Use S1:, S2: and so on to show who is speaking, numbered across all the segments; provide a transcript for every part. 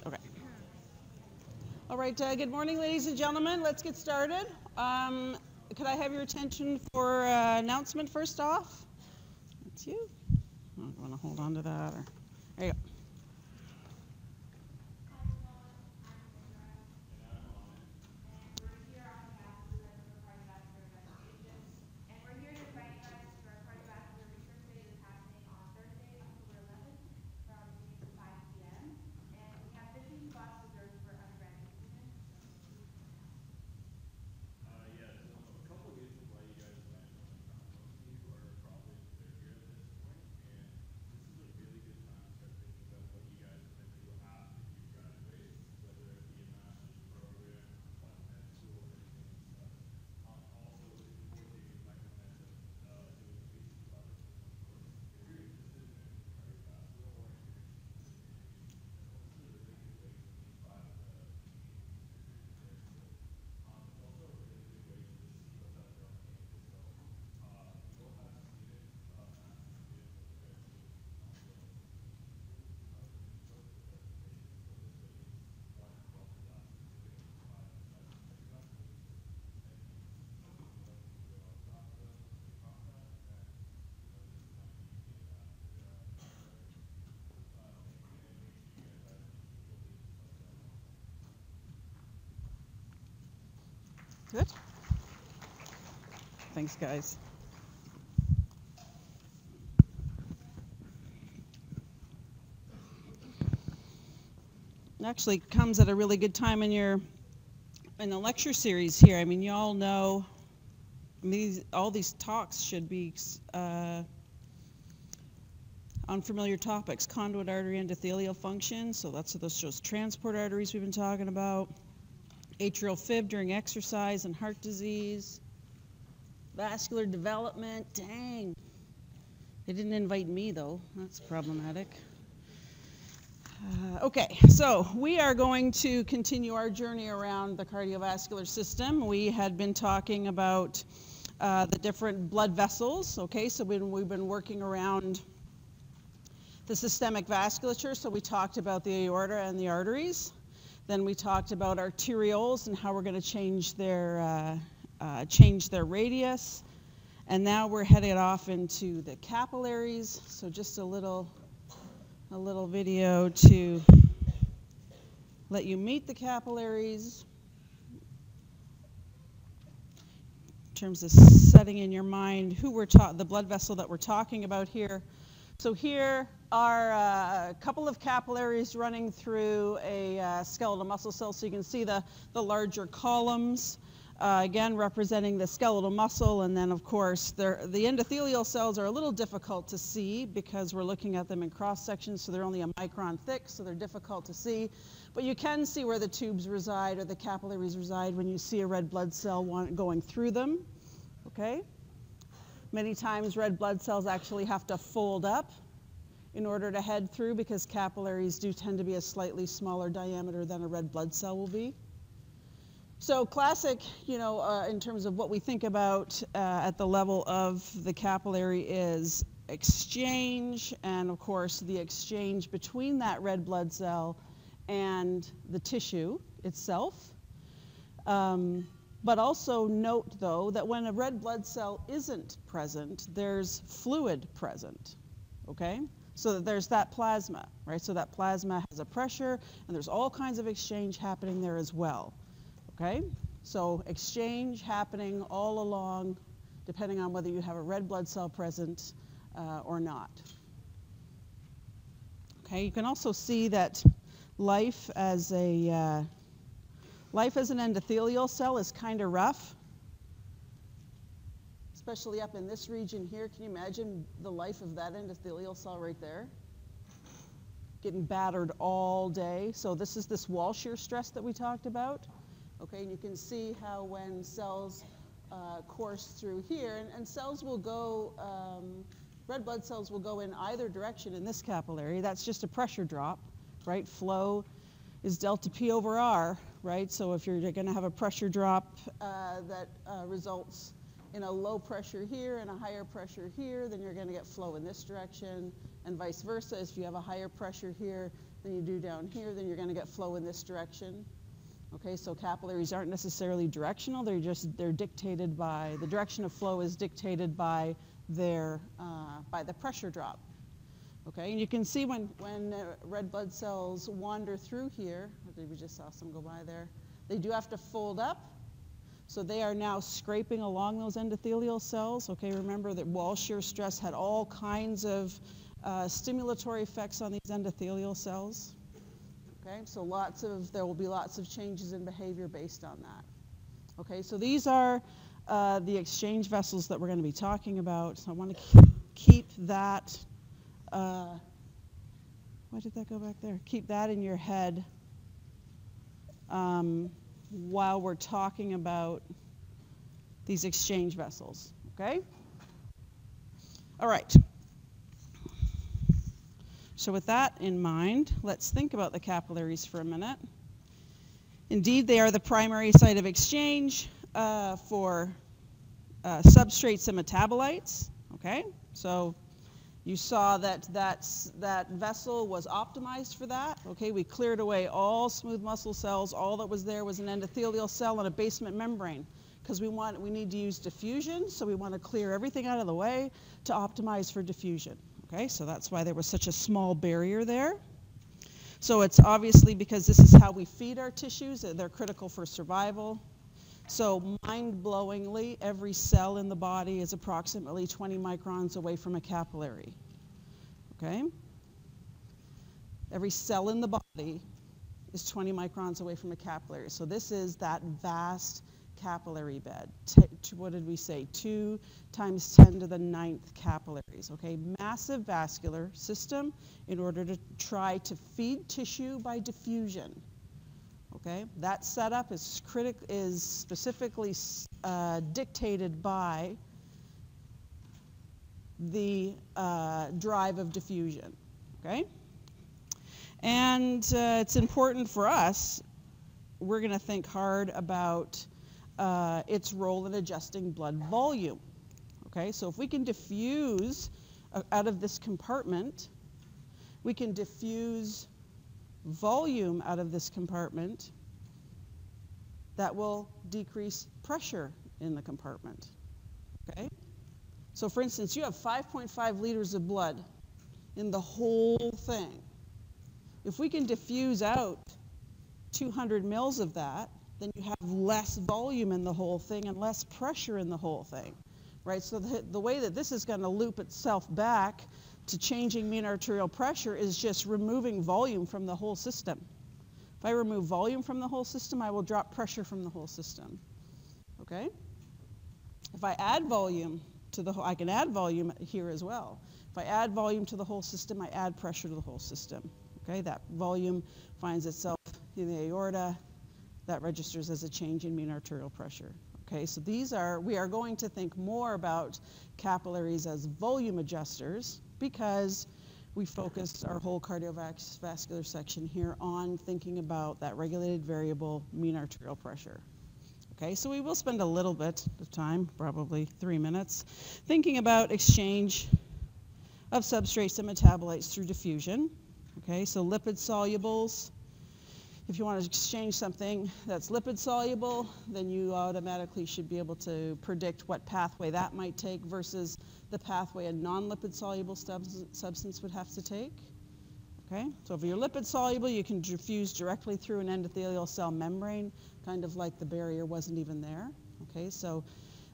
S1: Okay. All right, good morning, ladies and gentlemen. Let's get started. Could I have your attention for announcement first off? That's you. I don't want to hold on to that. Or, there you go. Good. Thanks, guys. It actually comes at a really good time in the lecture series here. I mean, you all know, all these talks should be on familiar topics: conduit artery endothelial function. So that's those transport arteries we've been talking about. Atrial fib during exercise and heart disease. Vascular development. Dang. They didn't invite me, though. That's problematic. Okay, so we are going to continue our journey around the cardiovascular system. We had been talking about the different blood vessels. Okay, so we've been working around the systemic vasculature. So we talked about the aorta and the arteries. Then we talked about arterioles and how we're going to change their radius. And now we're headed off into the capillaries. So just a little video to let you meet the capillaries in terms of setting in your mind who the blood vessel that we're talking about here. So here are a couple of capillaries running through a skeletal muscle cell. So you can see the larger columns, again representing the skeletal muscle. And then, of course, the endothelial cells are a little difficult to see because we're looking at them in cross sections. So they're only a micron thick, so they're difficult to see. But you can see where the tubes reside or the capillaries reside when you see a red blood cell going through them. Okay? Many times red blood cells actually have to fold up in order to head through because capillaries do tend to be a slightly smaller diameter than a red blood cell will be. So classic, in terms of what we think about at the level of the capillary is exchange, and of course the exchange between that red blood cell and the tissue itself. But also note, though, that when a red blood cell isn't present, there's fluid present, okay? So that there's that plasma, right? So that plasma has a pressure, and there's all kinds of exchange happening there as well, okay? So exchange happening all along, depending on whether you have a red blood cell present or not. Okay, you can also see that life as an endothelial cell is kind of rough, especially up in this region here. Can you imagine the life of that endothelial cell right there? Getting battered all day. So this is this wall shear stress that we talked about. Okay, and you can see how when cells course through here, and cells will go, red blood cells will go in either direction in this capillary. That's just a pressure drop, right? Flow is delta P over R, right? So if you're going to have a pressure drop that results in a low pressure here and a higher pressure here, then you're going to get flow in this direction, and vice versa. If you have a higher pressure here, than you do down here, then you're going to get flow in this direction. Okay, so capillaries aren't necessarily directional. They're dictated by, the direction of flow is dictated by their by the pressure drop. Okay, and you can see when red blood cells wander through here, we just saw some go by there, they do have to fold up. So they are now scraping along those endothelial cells. Okay, remember that wall shear stress had all kinds of stimulatory effects on these endothelial cells. Okay, so there will be lots of changes in behavior based on that. Okay, so these are the exchange vessels that we're going to be talking about. So I want to keep that, why did that go back there? Keep that in your head while we're talking about these exchange vessels, okay? All right. So with that in mind, let's think about the capillaries for a minute. Indeed, they are the primary site of exchange for substrates and metabolites, okay? So you saw that vessel was optimized for that, okay? We cleared away all smooth muscle cells. All that was there was an endothelial cell and a basement membrane, because we need to use diffusion, so we want to clear everything out of the way to optimize for diffusion. Okay, so that's why there was such a small barrier there. So it's obviously because this is how we feed our tissues. They're critical for survival. So mind-blowingly, every cell in the body is approximately 20 microns away from a capillary. Okay? Every cell in the body is 20 microns away from a capillary. So this is that vast capillary bed. What did we say? 2 times 10 to the 9th capillaries. Okay, massive vascular system in order to try to feed tissue by diffusion. Okay, that setup is specifically dictated by the drive of diffusion. Okay, and it's important for us. We're going to think hard about its role in adjusting blood volume. Okay, so if we can diffuse out of this compartment, we can diffuse volume out of this compartment that will decrease pressure in the compartment. Okay, so for instance, you have 5.5 liters of blood in the whole thing. If we can diffuse out 200 mils of that, then you have less volume in the whole thing and less pressure in the whole thing, right? So the way that this is going to loop itself back to changing mean arterial pressure is just removing volume from the whole system. If I remove volume from the whole system, I will drop pressure from the whole system, okay? If I add volume to the whole, I can add volume here as well. If I add volume to the whole system, I add pressure to the whole system, okay? That volume finds itself in the aorta. That registers as a change in mean arterial pressure. Okay, so we are going to think more about capillaries as volume adjusters because we focused our whole cardiovascular section here on thinking about that regulated variable mean arterial pressure. Okay, so we will spend a little bit of time, probably 3 minutes, thinking about exchange of substrates and metabolites through diffusion. Okay, so lipid solubles. If you want to exchange something that's lipid soluble, then you automatically should be able to predict what pathway that might take versus the pathway a non-lipid soluble substance would have to take. Okay, so if you're lipid soluble, you can diffuse directly through an endothelial cell membrane, kind of like the barrier wasn't even there. Okay, so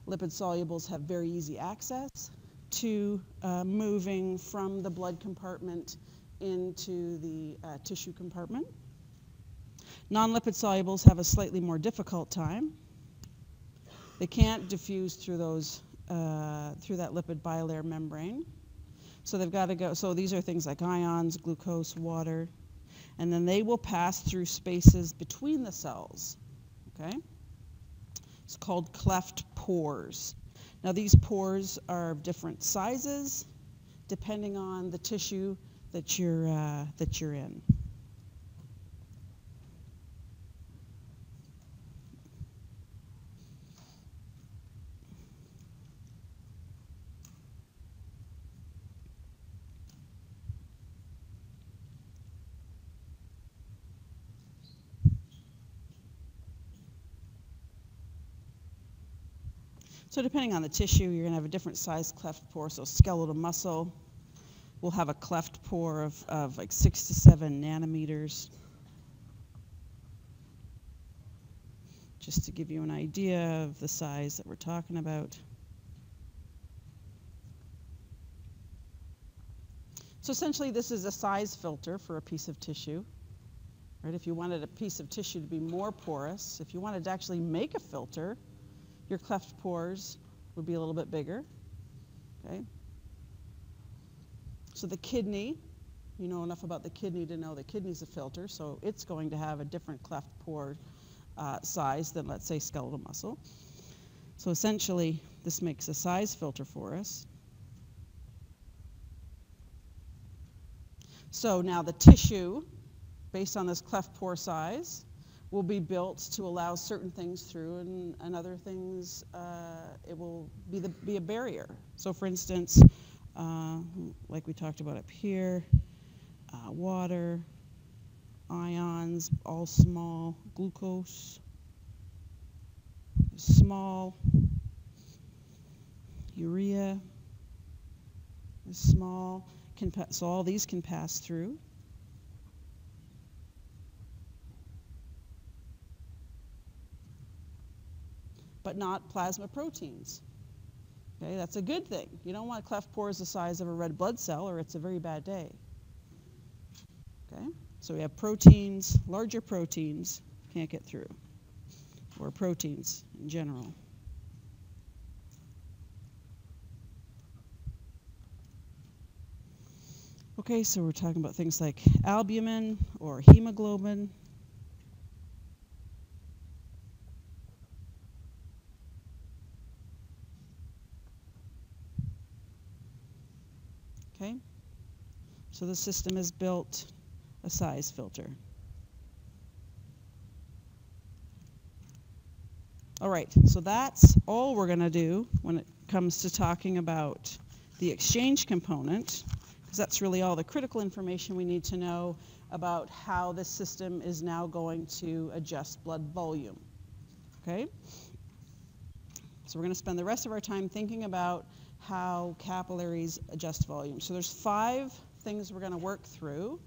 S1: lipid solubles have very easy access to moving from the blood compartment into the tissue compartment. Non-lipid solubles have a slightly more difficult time. They can't diffuse through those through that lipid bilayer membrane. So they've got to go. So these are things like ions, glucose, water, and then they will pass through spaces between the cells. Okay, it's called cleft pores. Now these pores are of different sizes depending on the tissue that you're in. So depending on the tissue, you're going to have a different size cleft pore. So skeletal muscle will have a cleft pore of like 6 to 7 nanometers. Just to give you an idea of the size that we're talking about. So essentially, this is a size filter for a piece of tissue. Right? If you wanted a piece of tissue to be more porous, if you wanted to actually make a filter, your cleft pores would be a little bit bigger. Okay? So the kidney, you know enough about the kidney to know the kidney's a filter, so it's going to have a different cleft pore size than, let's say, skeletal muscle. So essentially, this makes a size filter for us. So now the tissue, based on this cleft pore size, will be built to allow certain things through, and other things, it will be a barrier. So for instance, like we talked about up here, water, ions, all small, glucose, small, urea is small, so all these can pass through. But not plasma proteins. Okay, that's a good thing. You don't want cleft pores the size of a red blood cell, or it's a very bad day. Okay, so we have proteins, larger proteins can't get through, or proteins in general. Okay, so we're talking about things like albumin or hemoglobin. Okay, so the system has built a size filter. All right, so that's all we're going to do when it comes to talking about the exchange component, because that's really all the critical information we need to know about how this system is now going to adjust blood volume. Okay? So we're going to spend the rest of our time thinking about how capillaries adjust volume. So there's 5 things we're going to work through,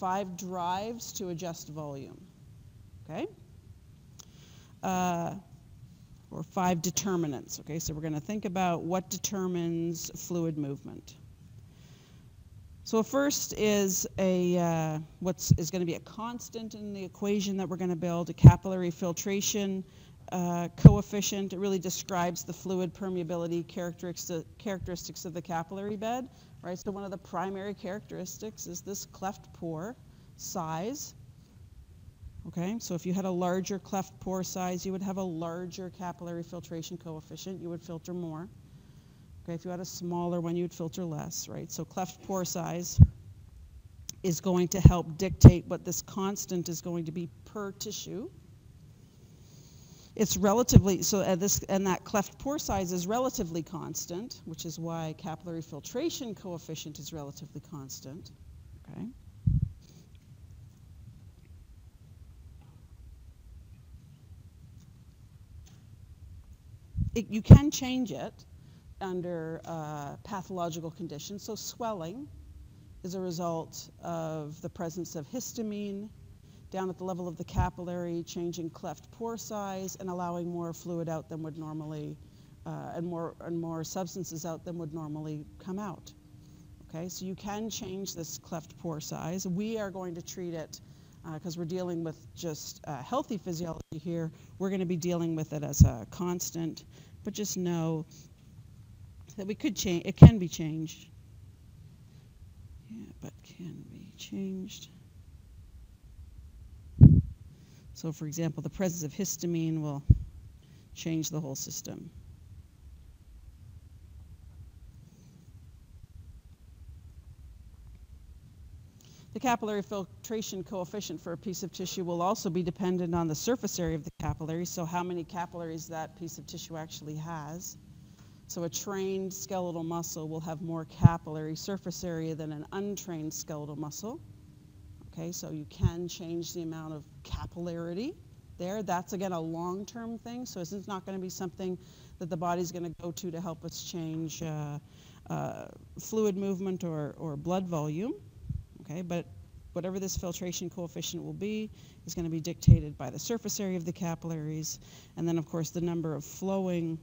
S1: 5 drives to adjust volume. Okay? Or 5 determinants. Okay, so we're going to think about what determines fluid movement. So first is what is going to be a constant in the equation that we're going to build, a capillary filtration coefficient. It really describes the fluid permeability characteristics of the capillary bed. Right. So one of the primary characteristics is this cleft pore size. Okay, so if you had a larger cleft pore size, you would have a larger capillary filtration coefficient. You would filter more. Okay, if you had a smaller one, you would filter less, right? So cleft pore size is going to help dictate what this constant is going to be per tissue. It's relatively, so that cleft pore size is relatively constant, which is why capillary filtration coefficient is relatively constant. Okay. You can change it under pathological conditions. So swelling is a result of the presence of histamine down at the level of the capillary, changing cleft pore size and allowing more fluid out than would normally, and more substances out than would normally come out. Okay, so you can change this cleft pore size. We are going to treat it, because we're dealing with just healthy physiology here, we're going to be dealing with it as a constant, but just know that we could change, it can be changed. Yeah, but can be changed. So for example, the presence of histamine will change the whole system. The capillary filtration coefficient for a piece of tissue will also be dependent on the surface area of the capillary, so how many capillaries that piece of tissue actually has. So a trained skeletal muscle will have more capillary surface area than an untrained skeletal muscle. Okay, so you can change the amount of capillarity there. That's, again, a long-term thing, so it's not going to be something that the body's going to go to help us change fluid movement or blood volume. Okay, but whatever this filtration coefficient will be is going to be dictated by the surface area of the capillaries, and then of course the number of flowing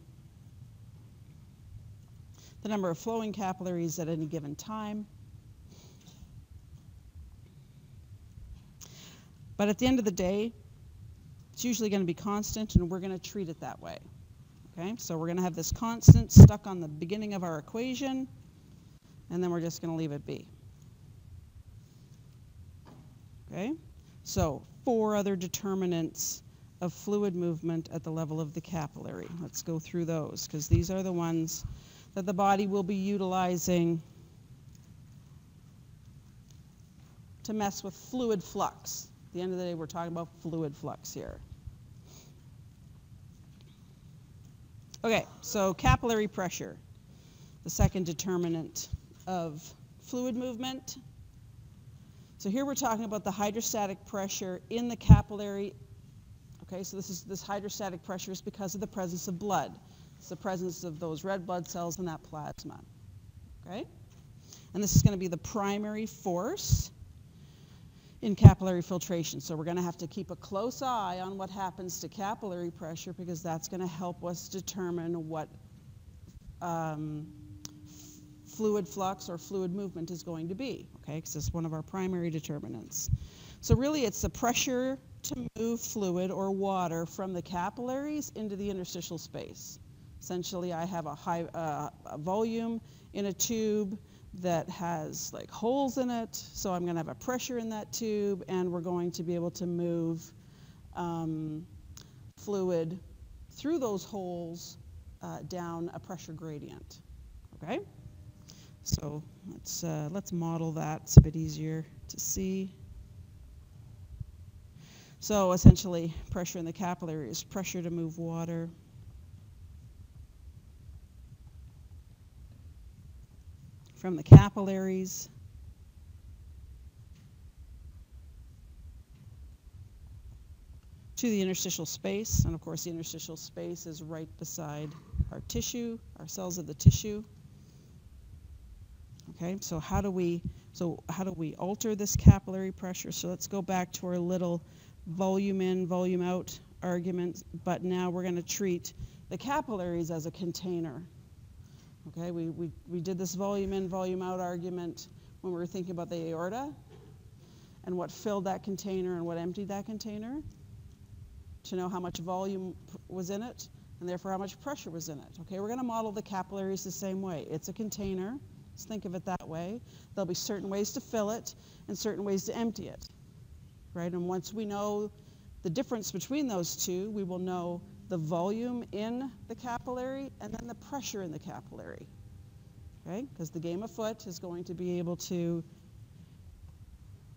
S1: capillaries at any given time. But at the end of the day, it's usually going to be constant, and we're going to treat it that way. Okay, so we're going to have this constant stuck on the beginning of our equation, and then we're just going to leave it be. Okay, so 4 other determinants of fluid movement at the level of the capillary. Let's go through those, because these are the ones that the body will be utilizing to mess with fluid flux. At the end of the day, we're talking about fluid flux here. Okay, so capillary pressure, the second determinant of fluid movement. So here we're talking about the hydrostatic pressure in the capillary. Okay, so this hydrostatic pressure is because of the presence of blood. It's the presence of those red blood cells in that plasma. Okay? And this is going to be the primary force in capillary filtration. So we're going to have to keep a close eye on what happens to capillary pressure, because that's going to help us determine what fluid flux or fluid movement is going to be, okay, because it's one of our primary determinants. So really it's the pressure to move fluid or water from the capillaries into the interstitial space. Essentially, I have a volume in a tube that has like holes in it, so I'm going to have a pressure in that tube, and we're going to be able to move fluid through those holes down a pressure gradient. Okay, so let's model that. It's a bit easier to see. So essentially, pressure in the capillary is pressure to move water from the capillaries to the interstitial space. And of course, the interstitial space is right beside our tissue, our cells of the tissue. Okay, so how do we alter this capillary pressure? So let's go back to our little volume in, volume out argument, but now we're going to treat the capillaries as a container. Okay, we did this volume in, volume out argument when we were thinking about the aorta and what filled that container and what emptied that container, to know how much volume was in it and therefore how much pressure was in it. Okay, we're going to model the capillaries the same way. It's a container. Let's think of it that way. There'll be certain ways to fill it and certain ways to empty it. Right, and once we know the difference between those two, we will know the volume in the capillary and then the pressure in the capillary. Okay, because the game afoot is going to be able to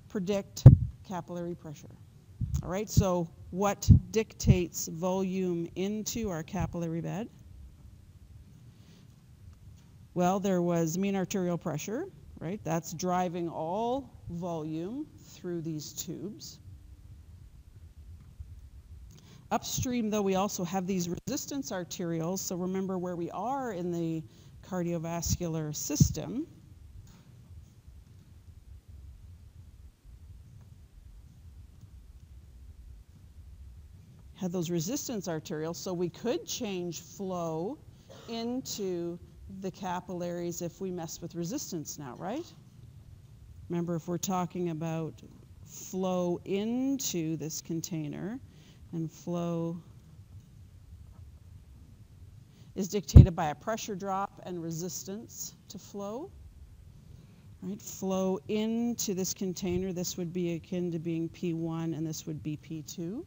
S1: predict capillary pressure. All right, so what dictates volume into our capillary bed? Well, there was mean arterial pressure, right? That's driving all volume through these tubes. Upstream, though, we also have these resistance arterioles. So remember where we are in the cardiovascular system. Have those resistance arterioles, so we could change flow into the capillaries if we mess with resistance now, right? Remember, if we're talking about flow into this container, and flow is dictated by a pressure drop and resistance to flow. Right? Flow into this container, this would be akin to being P1 and this would be P2.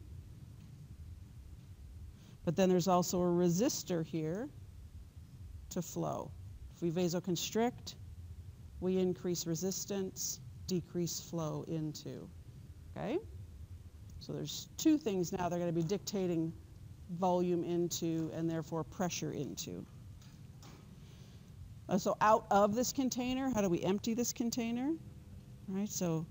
S1: But then there's also a resistor here to flow. If we vasoconstrict, we increase resistance, decrease flow into. Okay? So there's two things now that are going to be dictating volume into and therefore pressure into. So out of this container, how do we empty this container? All right, so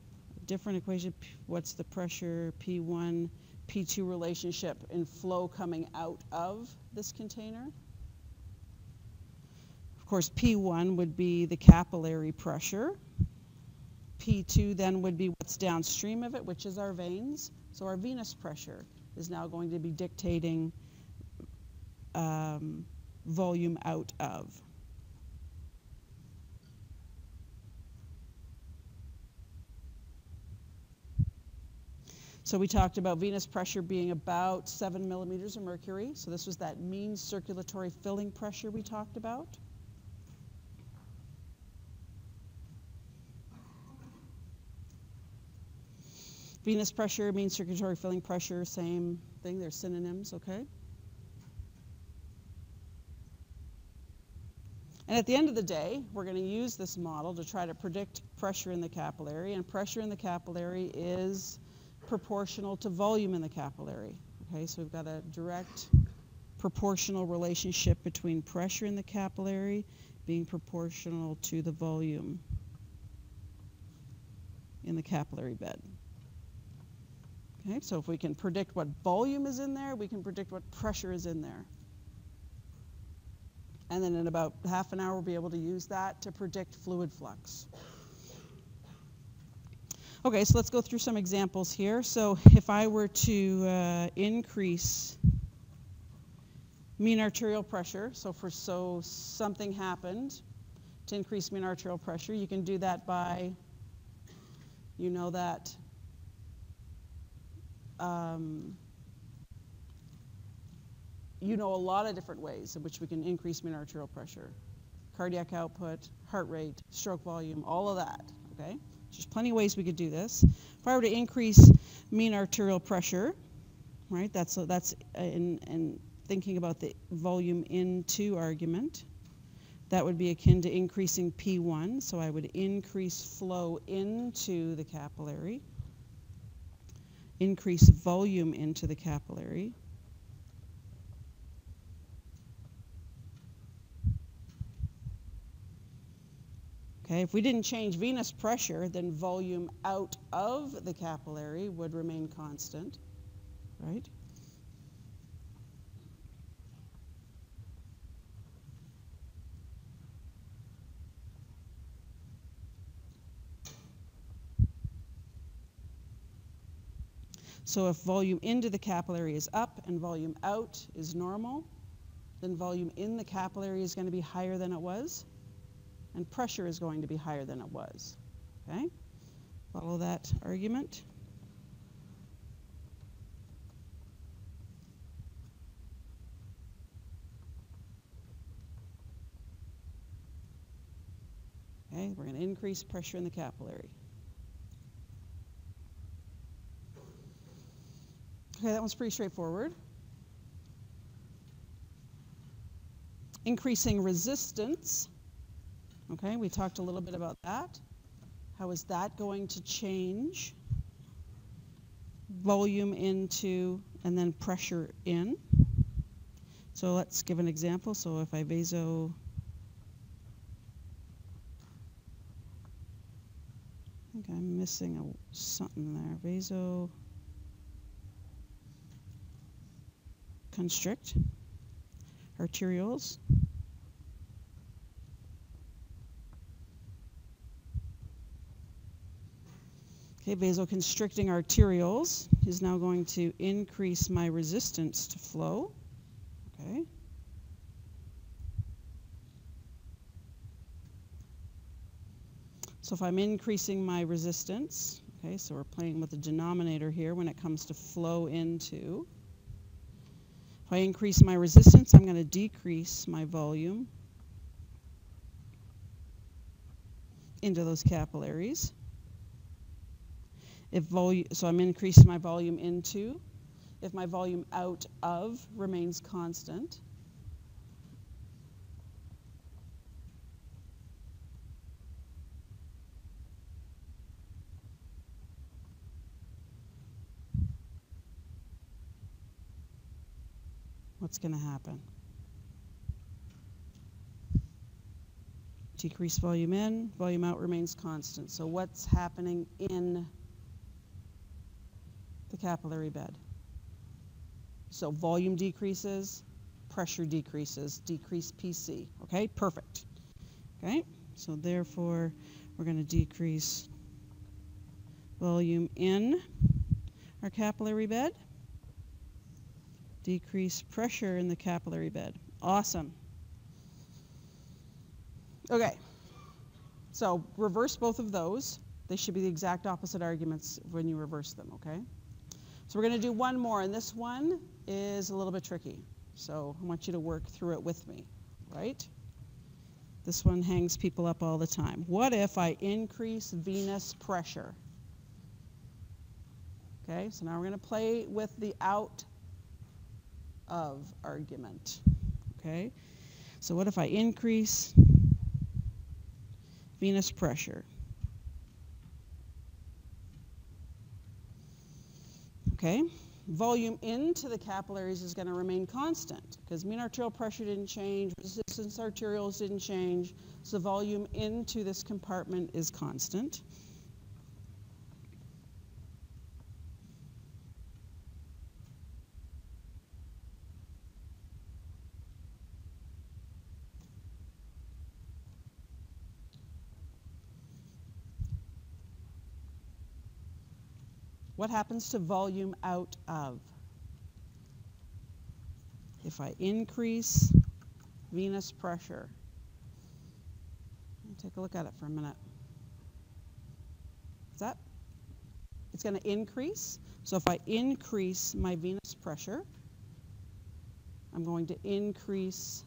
S1: different equation, what's the pressure, P1, P2 relationship in flow coming out of this container? course, P1 would be the capillary pressure. P2 then would be what's downstream of it, which is our veins. So our venous pressure is now going to be dictating volume out of. So we talked about venous pressure being about 7 millimeters of mercury. So this was that mean circulatory filling pressure we talked about. Venous pressure, mean circulatory filling pressure, same thing. They're synonyms, okay? And at the end of the day, we're going to use this model to try to predict pressure in the capillary. And pressure in the capillary is proportional to volume in the capillary. Okay, so we've got a direct proportional relationship between pressure in the capillary being proportional to the volume in the capillary bed. Okay, so if we can predict what volume is in there, we can predict what pressure is in there. And then in about half an hour, we'll be able to use that to predict fluid flux. Okay, so let's go through some examples here. So if I were to increase mean arterial pressure, so something happened to increase mean arterial pressure, you can do that by, you know that, you know a lot of different ways in which we can increase mean arterial pressure. Cardiac output, heart rate, stroke volume, all of that, okay? There's plenty of ways we could do this. If I were to increase mean arterial pressure, right, that's in thinking about the volume into argument, that would be akin to increasing P1, so I would increase flow into the capillary, increase volume into the capillary. Okay, if we didn't change venous pressure, then volume out of the capillary would remain constant, right? So if volume into the capillary is up and volume out is normal, then volume in the capillary is going to be higher than it was, and pressure is going to be higher than it was. Okay? Follow that argument. Okay, we're going to increase pressure in the capillary. Okay, that one's pretty straightforward. Increasing resistance. Okay, we talked a little bit about that. How is that going to change volume into and then pressure in? So let's give an example. So if I I think I'm missing something there. Vasoconstrict arterioles. Okay, vasoconstricting arterioles is now going to increase my resistance to flow. Okay. So if I'm increasing my resistance, okay, so we're playing with the denominator here when it comes to flow into. If I increase my resistance, I'm going to decrease my volume into those capillaries. So I'm increasing my volume into. If my volume out of remains constant, what's going to happen? Decrease volume in, volume out remains constant. So what's happening in the capillary bed? So volume decreases, pressure decreases, decrease PC. Okay, perfect. Okay, so therefore we're going to decrease volume in our capillary bed, decrease pressure in the capillary bed. Awesome. Okay, so reverse both of those. They should be the exact opposite arguments when you reverse them, okay? So we're going to do one more, and this one is a little bit tricky. So I want you to work through it with me, right? This one hangs people up all the time. What if I increase venous pressure? Okay, so now we're going to play with the out of argument. Okay, so what if I increase venous pressure? Okay, volume into the capillaries is going to remain constant because mean arterial pressure didn't change, resistance arterioles didn't change, so volume into this compartment is constant. What happens to volume out of? If I increase venous pressure. Take a look at it for a minute. Is that? It's going to increase. So if I increase my venous pressure, I'm going to increase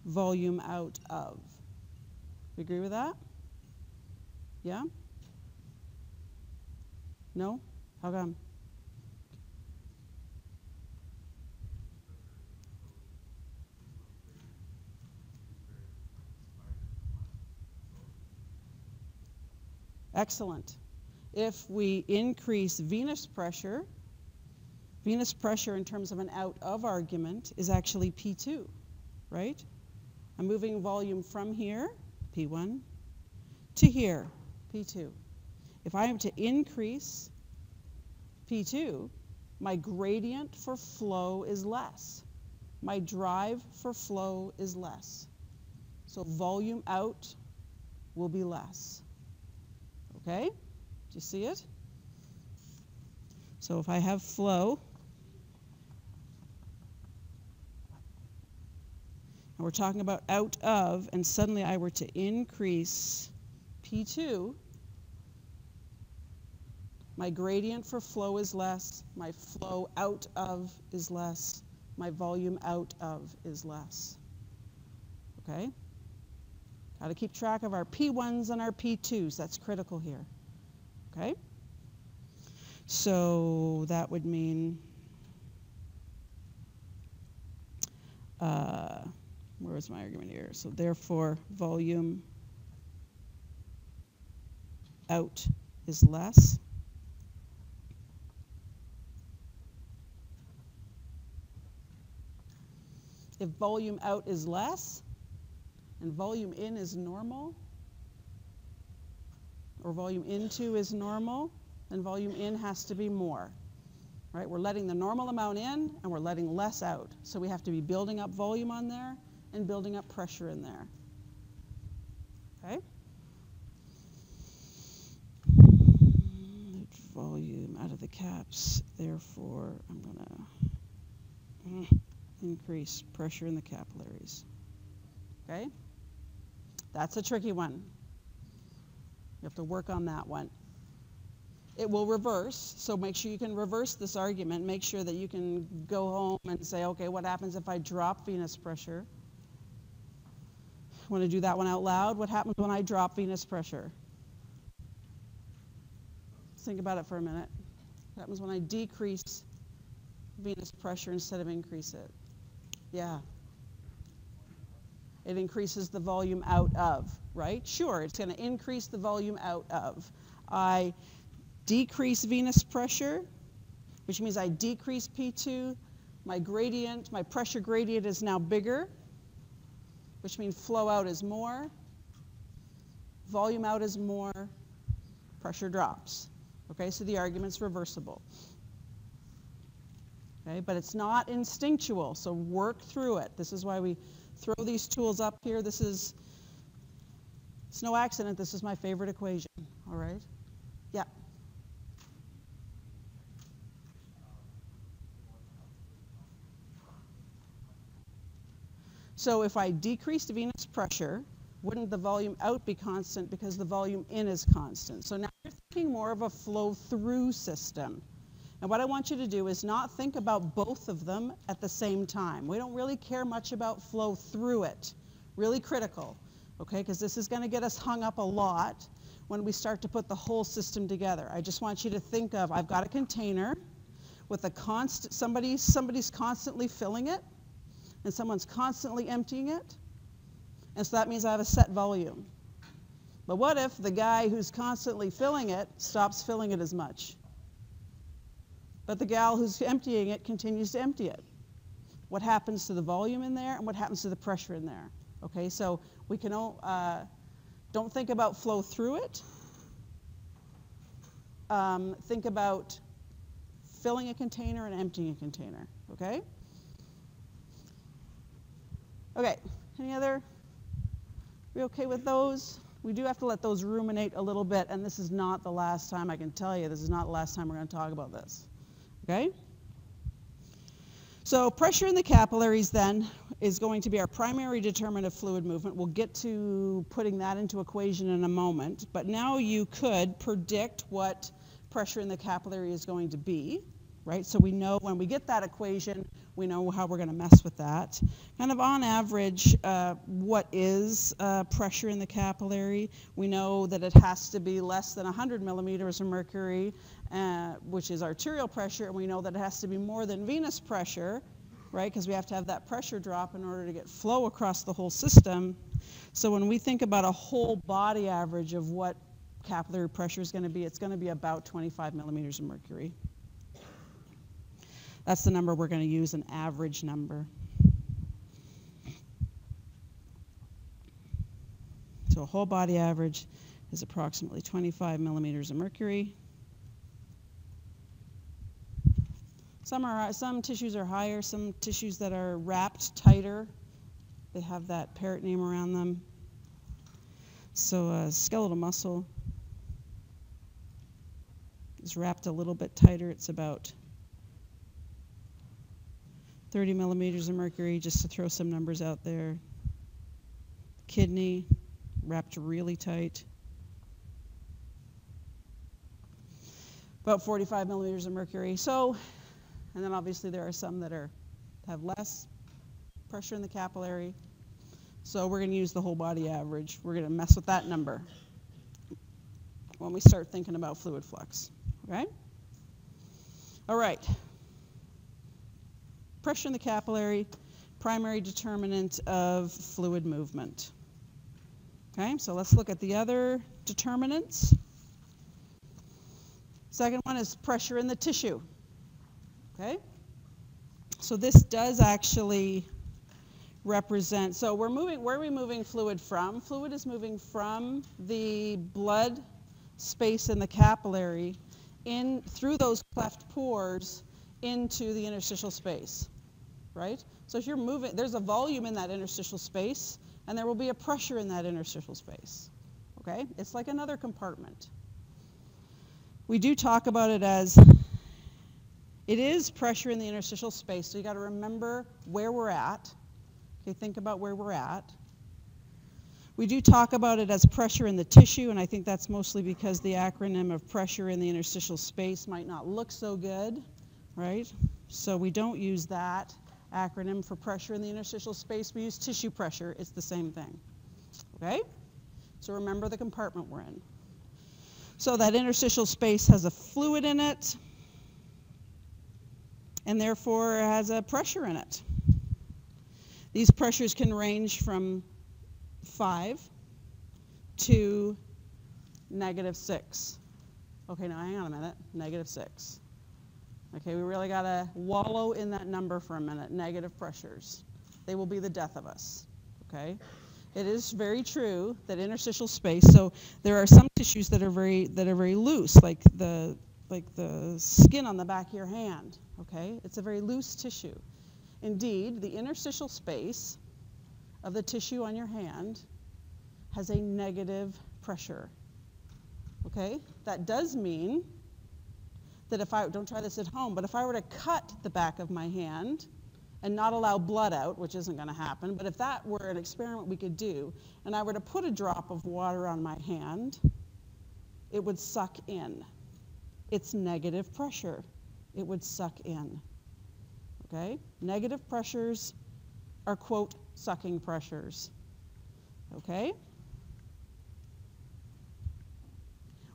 S1: volume out of. You agree with that? Yeah? No? How come? Excellent. If we increase venous pressure in terms of an out of argument is actually P2, right? I'm moving volume from here, P1, to here, P2. If I am to increase P2, my gradient for flow is less. My drive for flow is less. So volume out will be less. Okay? Do you see it? So if I have flow, and we're talking about out of, and suddenly I were to increase P2, my gradient for flow is less, my flow out of is less, my volume out of is less. Okay? Got to keep track of our P1s and our P2s. That's critical here. Okay? So that would mean, where is my argument here? So therefore, volume out is less. If volume out is less, and volume in is normal, or volume into is normal, then volume in has to be more. Right? We're letting the normal amount in, and we're letting less out. So we have to be building up volume on there and building up pressure in there. Okay? Volume out of the caps, therefore I'm going to increase pressure in the capillaries. Okay? That's a tricky one. You have to work on that one. It will reverse, so make sure you can reverse this argument. Make sure that you can go home and say, okay, what happens if I drop venous pressure? Want to do that one out loud? What happens when I drop venous pressure? Think about it for a minute. What happens when I decrease venous pressure instead of increase it? Yeah. It increases the volume out of, right? Sure, it's going to increase the volume out of. I decrease venous pressure, which means I decrease P2. My gradient, my pressure gradient is now bigger, which means flow out is more, volume out is more, pressure drops. Okay, so the argument's reversible. Okay, but it's not instinctual, so work through it. This is why we throw these tools up here. This is It's no accident this is my favorite equation, all right? Yeah. So if I decreased venous pressure, wouldn't the volume out be constant because the volume in is constant? So now you're thinking more of a flow-through system. And what I want you to do is not think about both of them at the same time. We don't really care much about flow through it. Really critical, okay? Because this is going to get us hung up a lot when we start to put the whole system together. I just want you to think of, I've got a container with a constant, somebody's constantly filling it, and someone's constantly emptying it. And so that means I have a set volume. But what if the guy who's constantly filling it stops filling it as much? But the gal who's emptying it continues to empty it. What happens to the volume in there and what happens to the pressure in there? Okay, so we can don't think about flow through it. Think about filling a container and emptying a container, okay? Okay, any other? We okay with those? We do have to let those ruminate a little bit, and this is not the last time, I can tell you, this is not the last time we're going to talk about this. Okay? So pressure in the capillaries then is going to be our primary determinant of fluid movement. We'll get to putting that into equation in a moment, but now you could predict what pressure in the capillary is going to be, right? So we know when we get that equation, we know how we're going to mess with that. Kind of on average, what is pressure in the capillary? We know that it has to be less than 100 millimeters of mercury, which is arterial pressure, and we know that it has to be more than venous pressure, right? Because we have to have that pressure drop in order to get flow across the whole system. So when we think about a whole body average of what capillary pressure is going to be, it's going to be about 25 millimeters of mercury. That's the number we're going to use, an average number. So a whole body average is approximately 25 millimeters of mercury. Some tissues are higher, some tissues that are wrapped tighter, they have that peritoneum around them. So skeletal muscle is wrapped a little bit tighter. It's about 30 millimeters of mercury, just to throw some numbers out there. Kidney, wrapped really tight. About 45 millimeters of mercury. So, and then obviously there are some that have less pressure in the capillary. So we're going to use the whole body average. We're going to mess with that number when we start thinking about fluid flux. Okay? All right. Pressure in the capillary, primary determinant of fluid movement. Okay, so let's look at the other determinants. Second one is pressure in the tissue. Okay, so this does actually represent, so where are we moving fluid from? Fluid is moving from the blood space in the capillary in through those cleft pores into the interstitial space, right? So if you're moving, there's a volume in that interstitial space, and there will be a pressure in that interstitial space, okay? It's like another compartment. We do talk about it as, it is pressure in the interstitial space, so you got to remember where we're at. Okay, think about where we're at. We do talk about it as pressure in the tissue, and I think that's mostly because the acronym of pressure in the interstitial space might not look so good, right? So we don't use that acronym for pressure in the interstitial space. We use tissue pressure. It's the same thing, okay? So remember the compartment we're in. So that interstitial space has a fluid in it, and therefore has a pressure in it. These pressures can range from 5 to -6. Okay, now hang on a minute, -6. Okay, we really got to wallow in that number for a minute, negative pressures. They will be the death of us, okay? It is very true that interstitial space, so there are some tissues that are very loose, like the skin on the back of your hand, okay? It's a very loose tissue. Indeed, the interstitial space of the tissue on your hand has a negative pressure. Okay? That does mean that if I, don't try this at home, but if I were to cut the back of my hand and not allow blood out, which isn't going to happen, but if that were an experiment we could do, and I were to put a drop of water on my hand, it would suck in. It's negative pressure. It would suck in. Okay? Negative pressures are, quote, sucking pressures. Okay?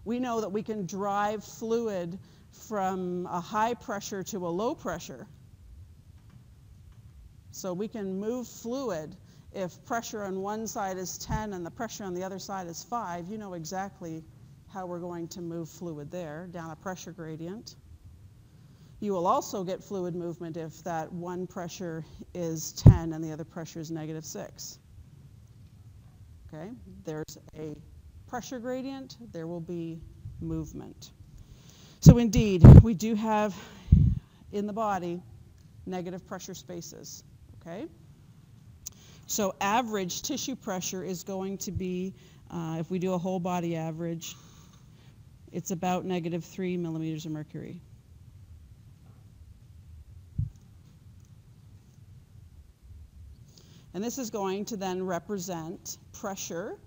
S1: We know that we can drive fluid from a high pressure to a low pressure. So we can move fluid. If pressure on one side is 10 and the pressure on the other side is 5, you know exactly how we're going to move fluid there, down a pressure gradient. You will also get fluid movement if that one pressure is 10 and the other pressure is -6. Okay? There's a pressure gradient, there will be movement. So indeed, we do have in the body negative pressure spaces. Okay? So average tissue pressure is going to be, if we do a whole body average, it's about -3 millimeters of mercury. And this is going to then represent pressure.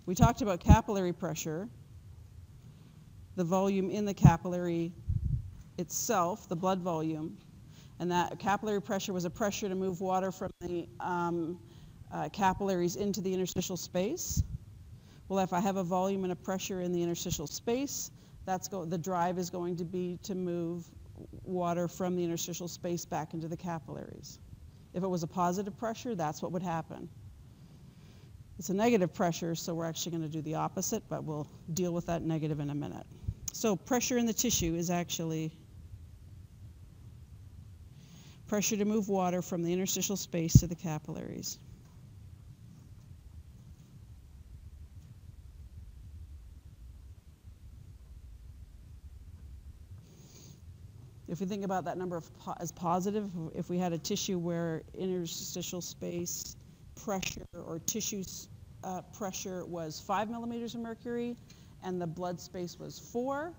S1: We talked about capillary pressure, the volume in the capillary itself, the blood volume, and that capillary pressure was a pressure to move water from the capillaries into the interstitial space. Well, if I have a volume and a pressure in the interstitial space, the drive is going to be to move water from the interstitial space back into the capillaries. If it was a positive pressure, that's what would happen. It's a negative pressure, so we're actually going to do the opposite, but we'll deal with that negative in a minute. So pressure in the tissue is actually pressure to move water from the interstitial space to the capillaries. If we think about that number as positive, if we had a tissue where interstitial space pressure or tissue pressure was 5 millimeters of mercury and the blood space was 4,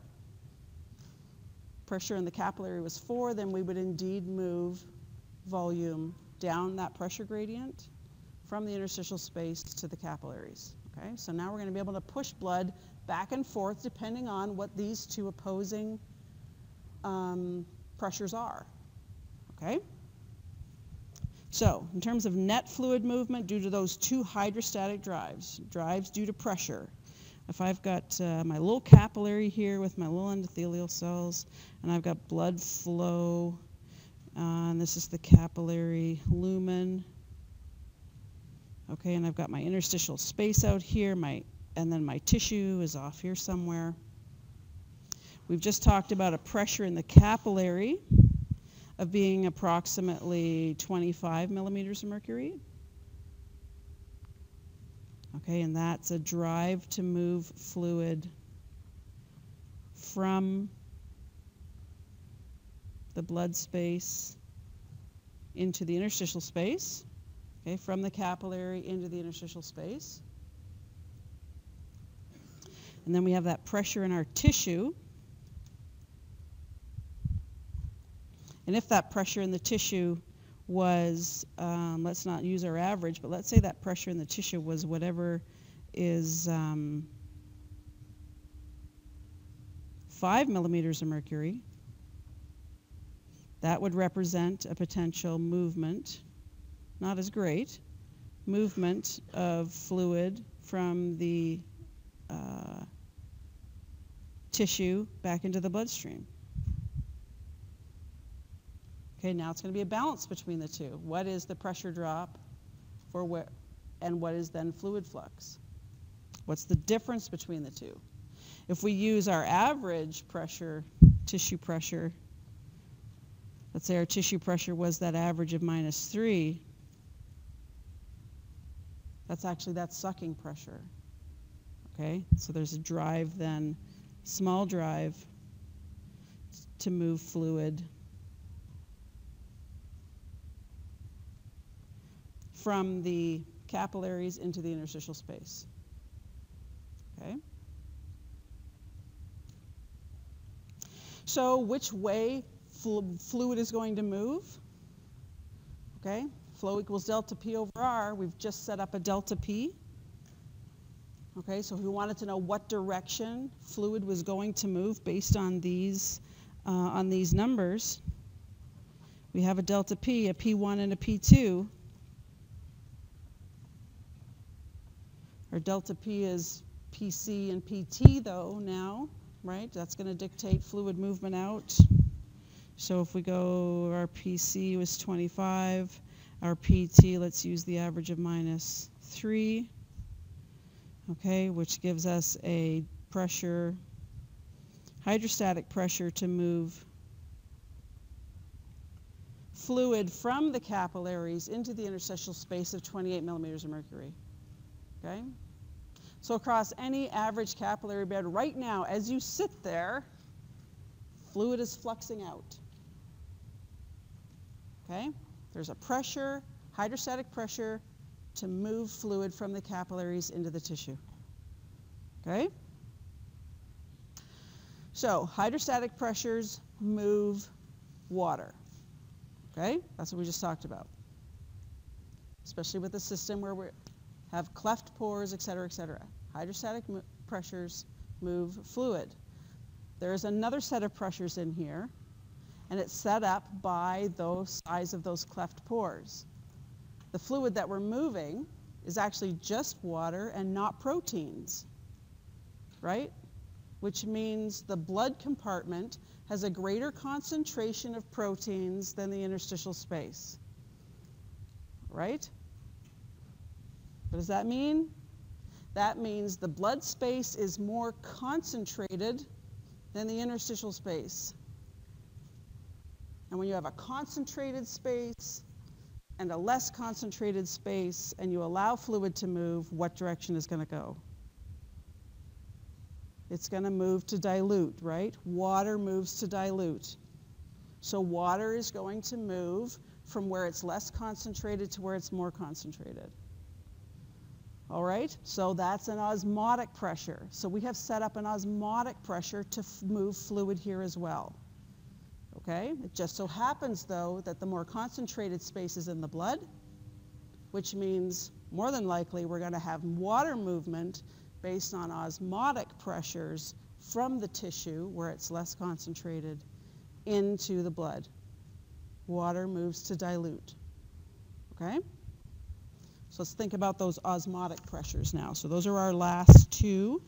S1: pressure in the capillary was 4, then we would indeed move volume down that pressure gradient from the interstitial space to the capillaries. Okay, so now we're going to be able to push blood back and forth depending on what these two opposing pressures are. Okay? So, in terms of net fluid movement due to those two hydrostatic drives due to pressure, if I've got my little capillary here with my little endothelial cells, and I've got blood flow, and this is the capillary lumen, okay, and I've got my interstitial space out here, and then my tissue is off here somewhere. We've just talked about a pressure in the capillary of being approximately 25 millimeters of mercury. Okay, and that's a drive to move fluid from the blood space into the interstitial space. Okay, from the capillary into the interstitial space. And then we have that pressure in our tissue. And if that pressure in the tissue was, let's not use our average, but let's say that pressure in the tissue was whatever is 5 millimeters of mercury, that would represent a potential movement, not as great, movement of fluid from the tissue back into the bloodstream. Okay, now it's going to be a balance between the two. What is the pressure drop for where, and what is then fluid flux? What's the difference between the two? If we use our average pressure, tissue pressure, let's say our tissue pressure was that average of -3, that's sucking pressure. Okay, so there's a drive then, small drive to move fluid from the capillaries into the interstitial space. Okay? So which way fluid is going to move? Okay? Flow equals delta P over R. We've just set up a delta P. Okay, so if we wanted to know what direction fluid was going to move based on these numbers, we have a delta P, a P1 and a P2. Our delta P is PC and PT though now, right? That's going to dictate fluid movement out. So if we go, our PC was 25, our PT, let's use the average of -3, okay, which gives us a pressure, hydrostatic pressure to move fluid from the capillaries into the interstitial space of 28 millimeters of mercury, okay? So across any average capillary bed right now, as you sit there, fluid is fluxing out, okay? There's a pressure, hydrostatic pressure, to move fluid from the capillaries into the tissue, okay? So hydrostatic pressures move water, okay? That's what we just talked about, especially with a system where we have cleft pores, et cetera, et cetera. Hydrostatic pressures move fluid. There's another set of pressures in here, and it's set up by those size of those cleft pores. The fluid that we're moving is actually just water and not proteins, right? Which means the blood compartment has a greater concentration of proteins than the interstitial space, right? What does that mean? That means the blood space is more concentrated than the interstitial space. And when you have a concentrated space and a less concentrated space, and you allow fluid to move, what direction is going to go? It's going to move to dilute, right? Water moves to dilute. So water is going to move from where it's less concentrated to where it's more concentrated. All right? So that's an osmotic pressure. So we have set up an osmotic pressure to move fluid here as well. Okay? It just so happens, though, that the more concentrated space is in the blood, which means more than likely we're going to have water movement based on osmotic pressures from the tissue, where it's less concentrated, into the blood. Water moves to dilute. Okay? So let's think about those osmotic pressures now. So those are our last two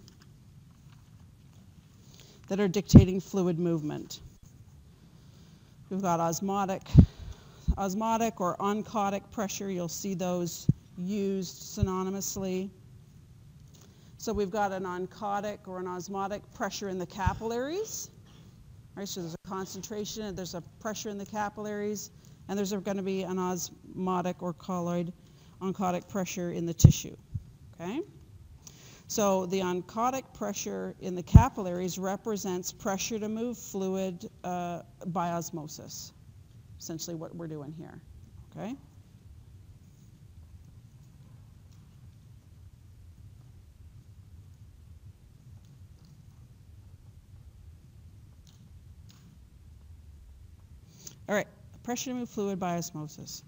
S1: that are dictating fluid movement. We've got osmotic or oncotic pressure. You'll see those used synonymously. So we've got an oncotic or an osmotic pressure in the capillaries. Right, so there's a concentration and there's a pressure in the capillaries, and there's going to be an osmotic or colloid oncotic pressure in the tissue. Okay? So the oncotic pressure in the capillaries represents pressure to move fluid by osmosis, essentially what we're doing here. Okay? All right, pressure to move fluid by osmosis.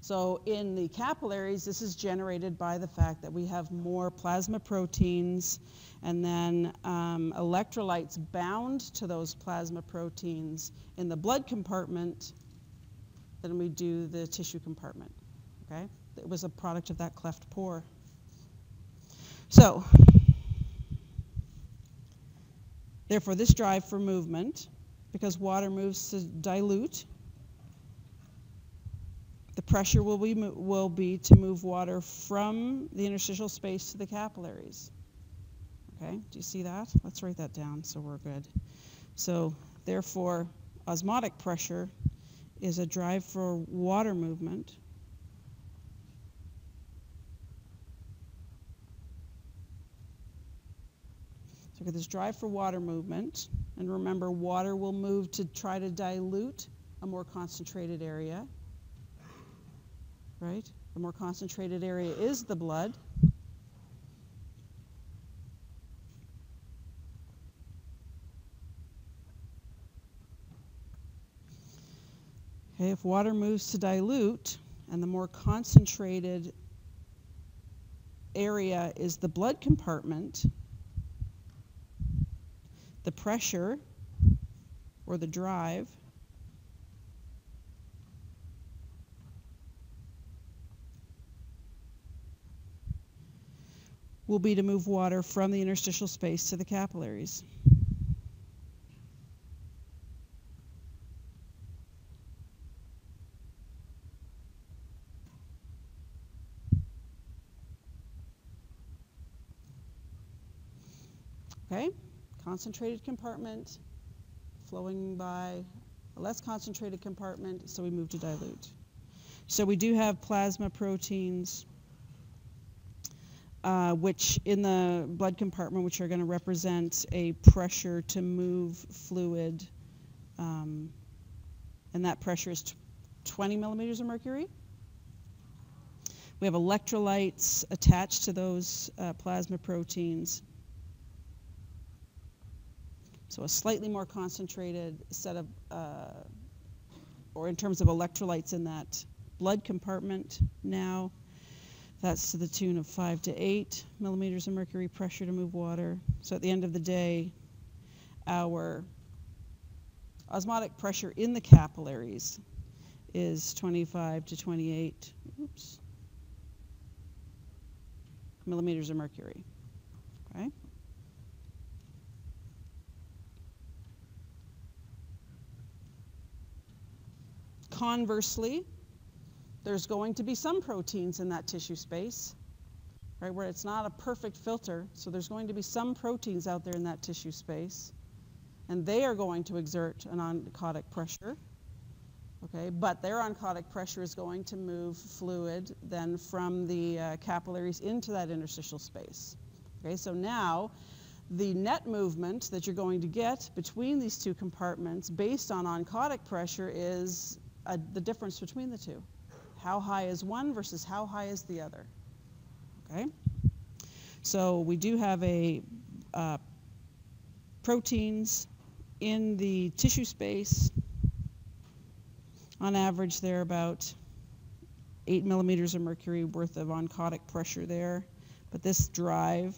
S1: So in the capillaries, this is generated by the fact that we have more plasma proteins and then electrolytes bound to those plasma proteins in the blood compartment than we do the tissue compartment. Okay? It was a product of that cleft pore. So, therefore, this drive for movement, because water moves to dilute, the pressure will be to move water from the interstitial space to the capillaries. Okay, do you see that? Let's write that down so we're good. So, therefore, osmotic pressure is a drive for water movement. So we get this drive for water movement, and remember, water will move to try to dilute a more concentrated area. Right? The more concentrated area is the blood. Okay, if water moves to dilute and the more concentrated area is the blood compartment, the pressure or the drive will be to move water from the interstitial space to the capillaries. Okay, concentrated compartment flowing by a less concentrated compartment, so we move to dilute. So we do have plasma proteins, which in the blood compartment, which are going to represent a pressure to move fluid, and that pressure is 20 millimeters of mercury. We have electrolytes attached to those plasma proteins. So a slightly more concentrated set of, or in terms of electrolytes in that blood compartment now, that's to the tune of 5 to 8 millimeters of mercury pressure to move water. So at the end of the day, our osmotic pressure in the capillaries is 25 to 28 millimeters of mercury. Okay? Conversely, there's going to be some proteins in that tissue space, right, where it's not a perfect filter, so there's going to be some proteins out there in that tissue space, and they are going to exert an oncotic pressure, okay, but their oncotic pressure is going to move fluid then from the capillaries into that interstitial space. Okay, so now the net movement that you're going to get between these two compartments based on oncotic pressure is the difference between the two. How high is one versus how high is the other? Okay? So we do have proteins in the tissue space. On average, they're about 8 millimeters of mercury worth of oncotic pressure there. But this drive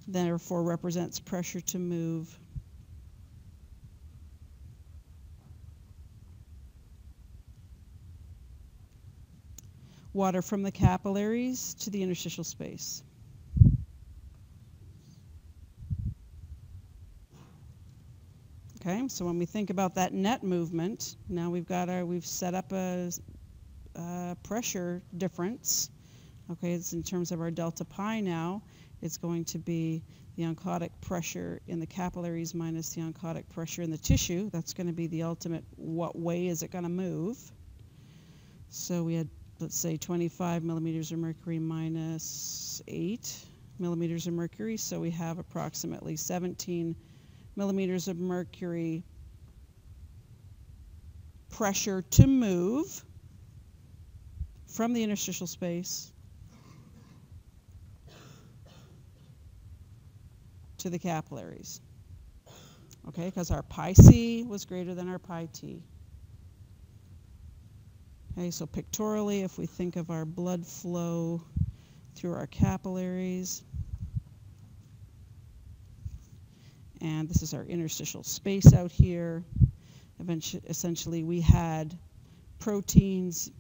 S1: therefore represents pressure to move water from the capillaries to the interstitial space. Okay, so when we think about that net movement, now we've set up a pressure difference. Okay, it's in terms of our delta pi now. It's going to be the oncotic pressure in the capillaries minus the oncotic pressure in the tissue. That's going to be the ultimate, what way is it going to move? So we had, let's say, 25 millimeters of mercury minus 8 millimeters of mercury. So we have approximately 17 millimeters of mercury pressure to move from the interstitial space to the capillaries. Okay, because our pi c was greater than our pi t. Okay, so pictorially, if we think of our blood flow through our capillaries, and this is our interstitial space out here, essentially we had proteins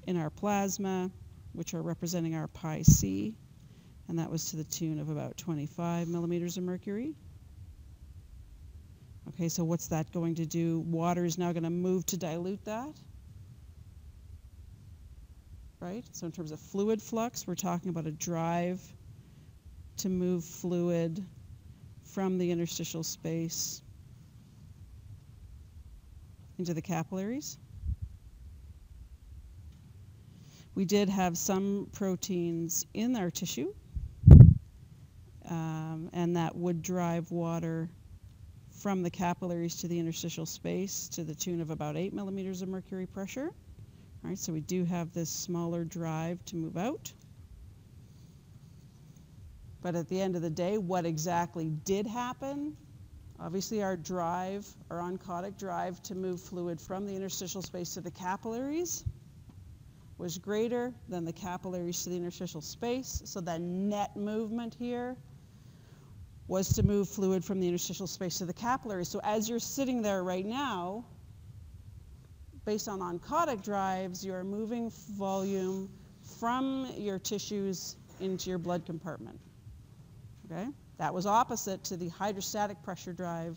S1: in our plasma, which are representing our pi c, and that was to the tune of about 25 millimeters of mercury. Okay, so what's that going to do? Water is now going to move to dilute that. Right? So in terms of fluid flux, we're talking about a drive to move fluid from the interstitial space into the capillaries. We did have some proteins in our tissue, and that would drive water from the capillaries to the interstitial space to the tune of about 8 millimeters of mercury pressure. All right, so we do have this smaller drive to move out. But at the end of the day, what exactly did happen? Obviously, our drive, our oncotic drive to move fluid from the interstitial space to the capillaries was greater than the capillaries to the interstitial space. So that net movement here was to move fluid from the interstitial space to the capillaries. So as you're sitting there right now, based on oncotic drives, you're moving volume from your tissues into your blood compartment. Okay? That was opposite to the hydrostatic pressure drive,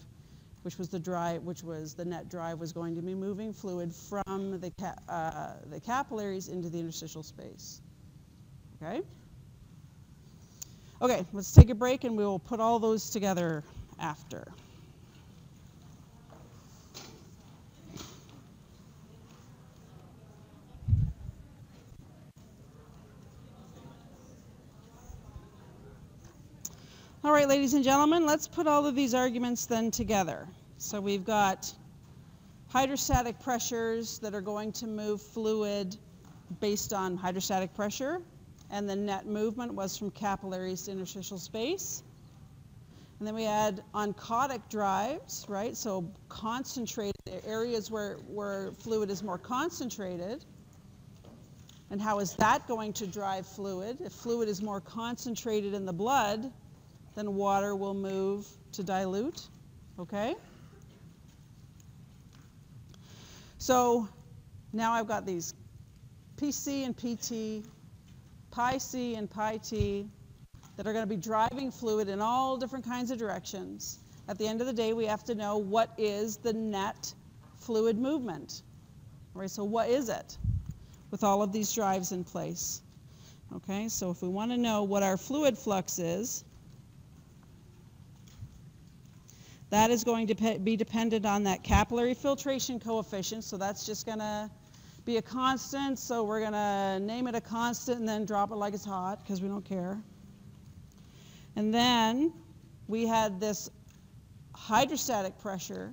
S1: which was the net drive was going to be moving fluid from the capillaries into the interstitial space. Okay? Okay, let's take a break and we will put all those together after. All right, ladies and gentlemen, let's put all of these arguments then together. So we've got hydrostatic pressures that are going to move fluid based on hydrostatic pressure, and the net movement was from capillaries to interstitial space. And then we had oncotic drives, right? So concentrated areas where fluid is more concentrated. And how is that going to drive fluid? If fluid is more concentrated in the blood, then water will move to dilute, okay? So now I've got these PC and PT, pi C and pi T, that are going to be driving fluid in all different kinds of directions. At the end of the day, we have to know what is the net fluid movement. All right, so what is it with all of these drives in place? Okay, so if we want to know what our fluid flux is, that is going to be dependent on that capillary filtration coefficient, so that's just going to be a constant, so we're going to name it a constant and then drop it like it's hot because we don't care. And then we had this hydrostatic pressure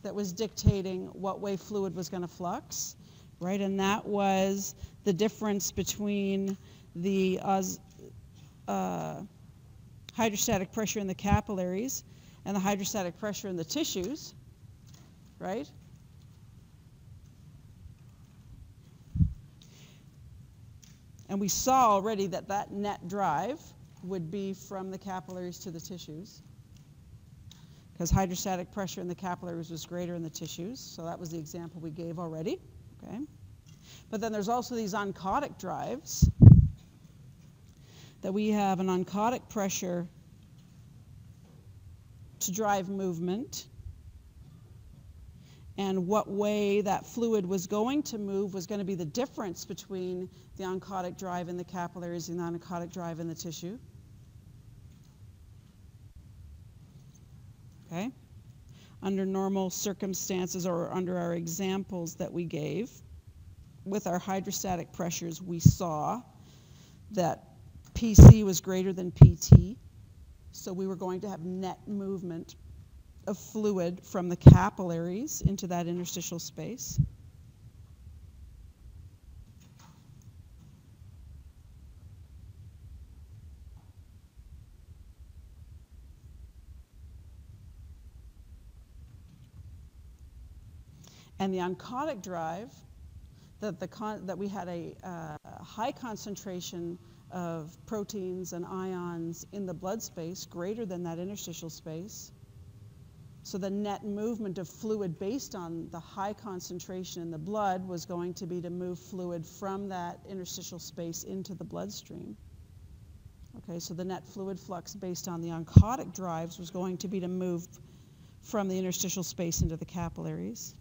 S1: that was dictating what way fluid was going to flux, right? And that was the difference between the hydrostatic pressure in the capillaries and the hydrostatic pressure in the tissues, right? And we saw already that that net drive would be from the capillaries to the tissues, because hydrostatic pressure in the capillaries was greater in the tissues. So that was the example we gave already, okay? But then there's also these oncotic drives, that we have an oncotic pressure to drive movement, and what way that fluid was going to move was going to be the difference between the oncotic drive in the capillaries and the oncotic drive in the tissue. Okay? Under normal circumstances, or under our examples that we gave, with our hydrostatic pressures, we saw that PC was greater than PT. So we were going to have net movement of fluid from the capillaries into that interstitial space. And the oncotic drive, that we had a high concentration of proteins and ions in the blood space, greater than that interstitial space. So the net movement of fluid based on the high concentration in the blood was going to be to move fluid from that interstitial space into the bloodstream. Okay, so the net fluid flux based on the oncotic drives was going to be to move from the interstitial space into the capillaries.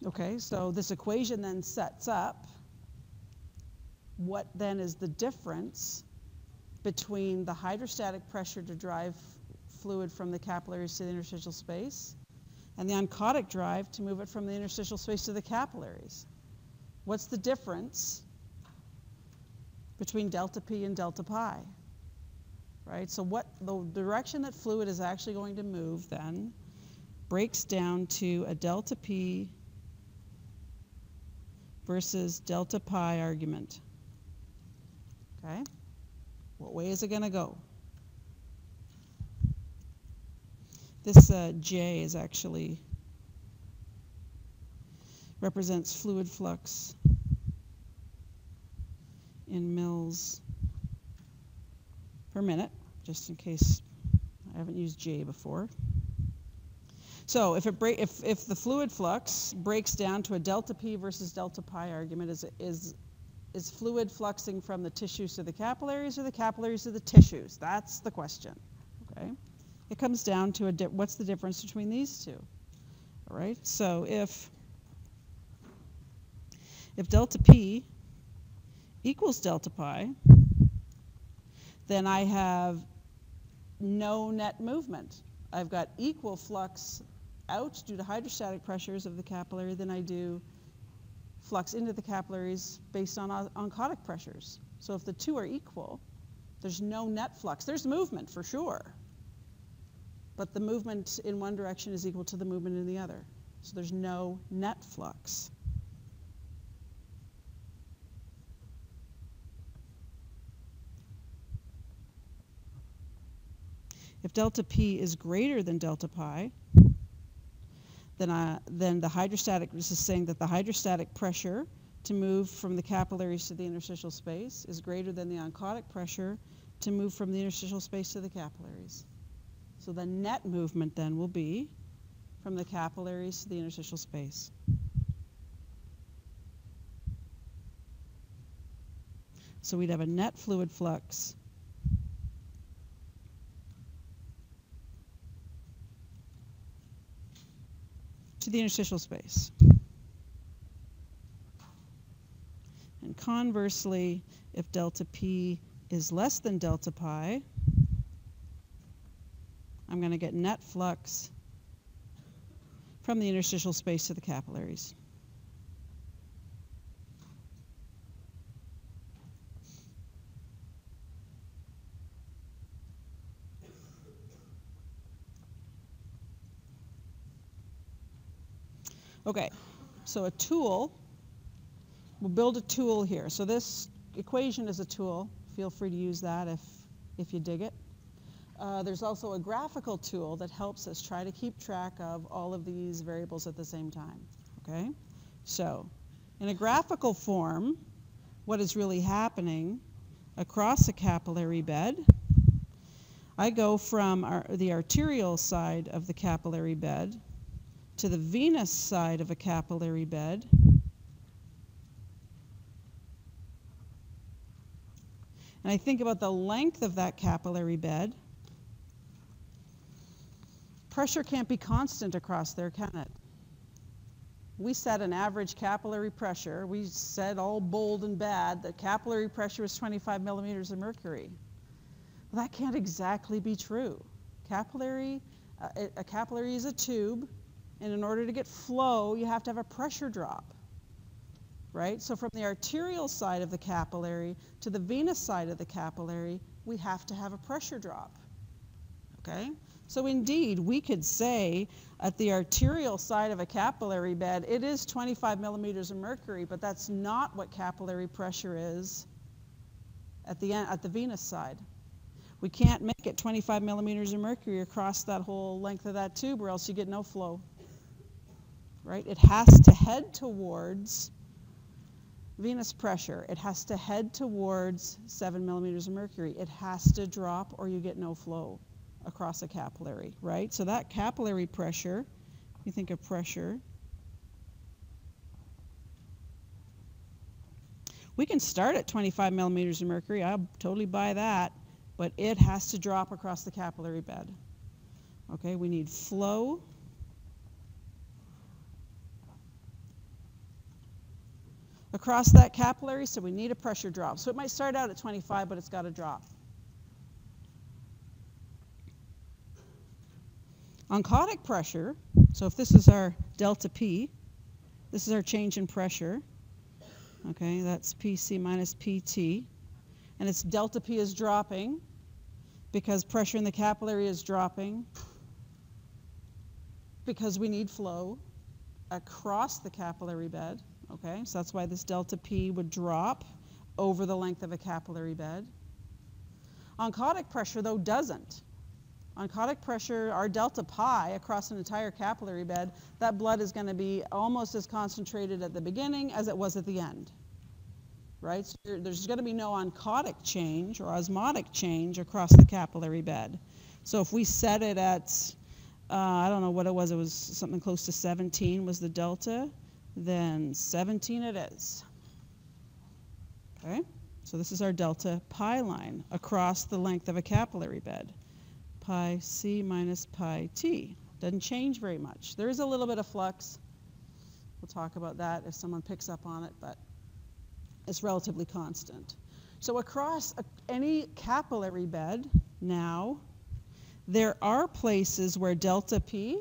S1: Okay, so this equation then sets up what then is the difference between the hydrostatic pressure to drive fluid from the capillaries to the interstitial space and the oncotic drive to move it from the interstitial space to the capillaries. What's the difference between delta P and delta pi? Right? So what the direction that fluid is actually going to move then breaks down to a delta P versus delta pi argument. Okay? What way is it going to go? This J is actually represents fluid flux in mils per minute, just in case I haven't used J before. So if the fluid flux breaks down to a delta P versus delta pi argument, is fluid fluxing from the tissues to the capillaries or the capillaries to the tissues? That's the question. Okay, it comes down to what's the difference between these two? All right, so if delta P equals delta pi, then I have no net movement. I've got equal flux out due to hydrostatic pressures of the capillary than I do flux into the capillaries based on oncotic pressures. So if the two are equal, there's no net flux. There's movement for sure, but the movement in one direction is equal to the movement in the other. So there's no net flux. If delta P is greater than delta pi, then the hydrostatic, this is saying that the hydrostatic pressure to move from the capillaries to the interstitial space is greater than the oncotic pressure to move from the interstitial space to the capillaries. So the net movement then will be from the capillaries to the interstitial space. So we'd have a net fluid flux to the interstitial space. And conversely, if delta P is less than delta pi, I'm going to get net flux from the interstitial space to the capillaries. Okay, so a tool, we'll build a tool here. So this equation is a tool. Feel free to use that if you dig it. There's also a graphical tool that helps us try to keep track of all of these variables at the same time. Okay, so in a graphical form, what is really happening across a capillary bed, I go from the arterial side of the capillary bed to the venous side of a capillary bed, and I think about the length of that capillary bed. Pressure can't be constant across there, can it? We set an average capillary pressure. We said all bold and bad that capillary pressure is 25 millimeters of mercury. Well, that can't exactly be true. A capillary is a tube, and in order to get flow, you have to have a pressure drop, right? So from the arterial side of the capillary to the venous side of the capillary, we have to have a pressure drop, okay? So indeed, we could say at the arterial side of a capillary bed, it is 25 millimeters of mercury, but that's not what capillary pressure is at the venous side. We can't make it 25 millimeters of mercury across that whole length of that tube, or else you get no flow. Right? It has to head towards venous pressure. It has to head towards 7 millimeters of mercury. It has to drop or you get no flow across a capillary, right? So that capillary pressure, you think of pressure, we can start at 25 millimeters of mercury. I'll totally buy that, but it has to drop across the capillary bed. Okay, we need flow across that capillary, so we need a pressure drop. So it might start out at 25, but it's got to drop. Oncotic pressure, so if this is our delta P, this is our change in pressure, Okay, that's PC minus PT. And its delta P is dropping because pressure in the capillary is dropping because we need flow across the capillary bed. Okay, so that's why this delta P would drop over the length of a capillary bed. Oncotic pressure, though, doesn't. Oncotic pressure, our delta pi across an entire capillary bed, that blood is going to be almost as concentrated at the beginning as it was at the end. Right? So there's going to be no oncotic change or osmotic change across the capillary bed. So if we set it at, I don't know what it was something close to 17 was the delta, then 17 it is. Okay? So this is our delta pi line across the length of a capillary bed. Pi C minus pi T. Doesn't change very much. There is a little bit of flux. We'll talk about that if someone picks up on it, but it's relatively constant. So across any capillary bed now, there are places where delta P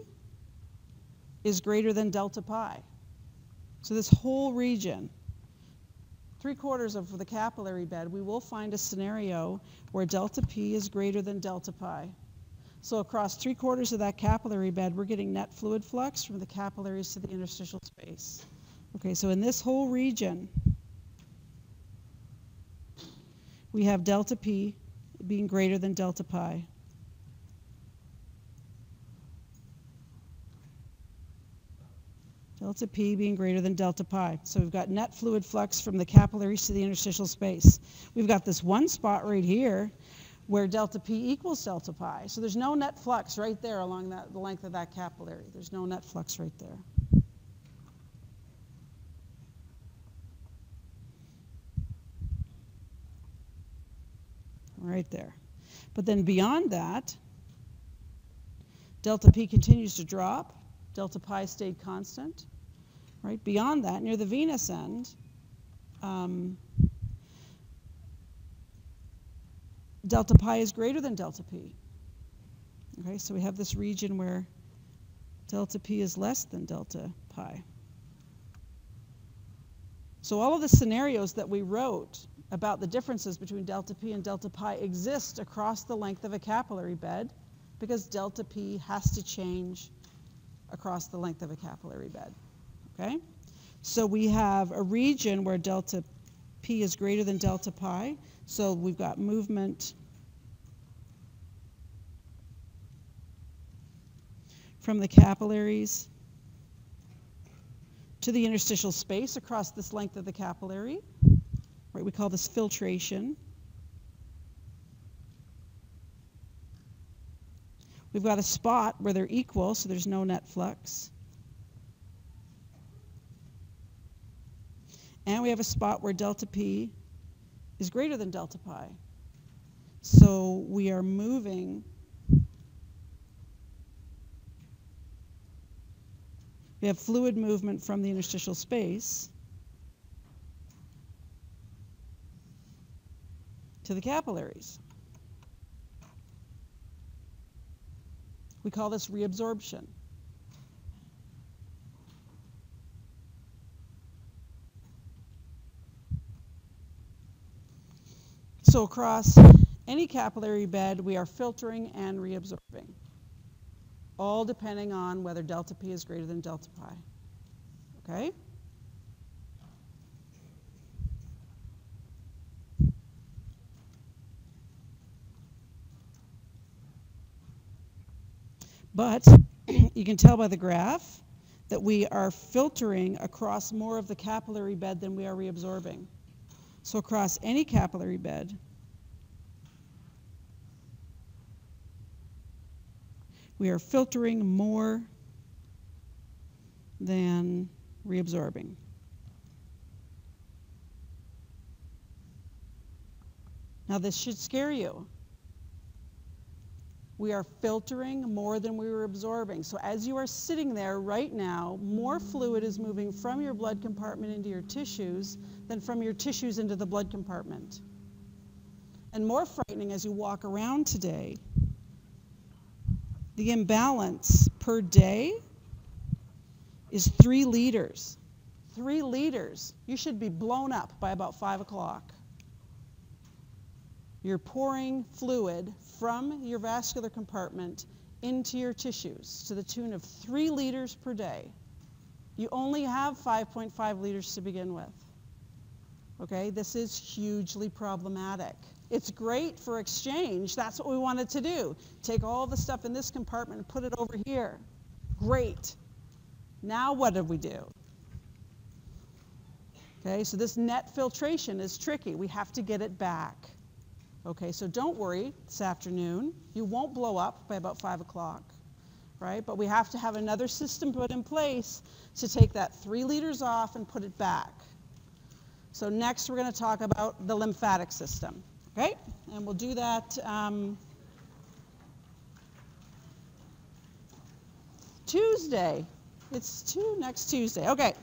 S1: is greater than delta pi. So this whole region, 3/4 of the capillary bed, we will find a scenario where delta P is greater than delta pi. So across 3/4 of that capillary bed, we're getting net fluid flux from the capillaries to the interstitial space. Okay, so in this whole region, we have delta P being greater than delta pi. Delta P being greater than delta pi. So we've got net fluid flux from the capillaries to the interstitial space. We've got this one spot right here where delta P equals delta pi. So there's no net flux right there along the length of that capillary. There's no net flux right there. Right there. But then beyond that, delta P continues to drop. Delta pi stayed constant. Right? Beyond that, near the venous end, delta pi is greater than delta P. Okay, so we have this region where delta P is less than delta pi. So all of the scenarios that we wrote about the differences between delta P and delta pi exist across the length of a capillary bed because delta P has to change across the length of a capillary bed. Okay? So we have a region where delta P is greater than delta pi. So we've got movement from the capillaries to the interstitial space across this length of the capillary. Right, we call this filtration. We've got a spot where they're equal, so there's no net flux. And we have a spot where delta P is greater than delta pi. So we are moving. We have fluid movement from the interstitial space to the capillaries. We call this reabsorption. So across any capillary bed, we are filtering and reabsorbing, all depending on whether delta P is greater than delta pi. Okay? But you can tell by the graph that we are filtering across more of the capillary bed than we are reabsorbing. So across any capillary bed, we are filtering more than reabsorbing. Now this should scare you. We are filtering more than we were absorbing. So as you are sitting there right now, more fluid is moving from your blood compartment into your tissues than from your tissues into the blood compartment. And more frightening as you walk around today, the imbalance per day is 3 liters. 3 liters. You should be blown up by about 5 o'clock. You're pouring fluid from your vascular compartment into your tissues to the tune of 3 liters per day. You only have 5.5 liters to begin with. Okay, this is hugely problematic. It's great for exchange. That's what we wanted to do. Take all the stuff in this compartment and put it over here. Great. Now what do we do? Okay, so this net filtration is tricky. We have to get it back. Okay, so don't worry this afternoon. You won't blow up by about 5 o'clock, right? But we have to have another system put in place to take that 3 liters off and put it back. So next we're going to talk about the lymphatic system, okay? And we'll do that Tuesday. It's next Tuesday. Okay.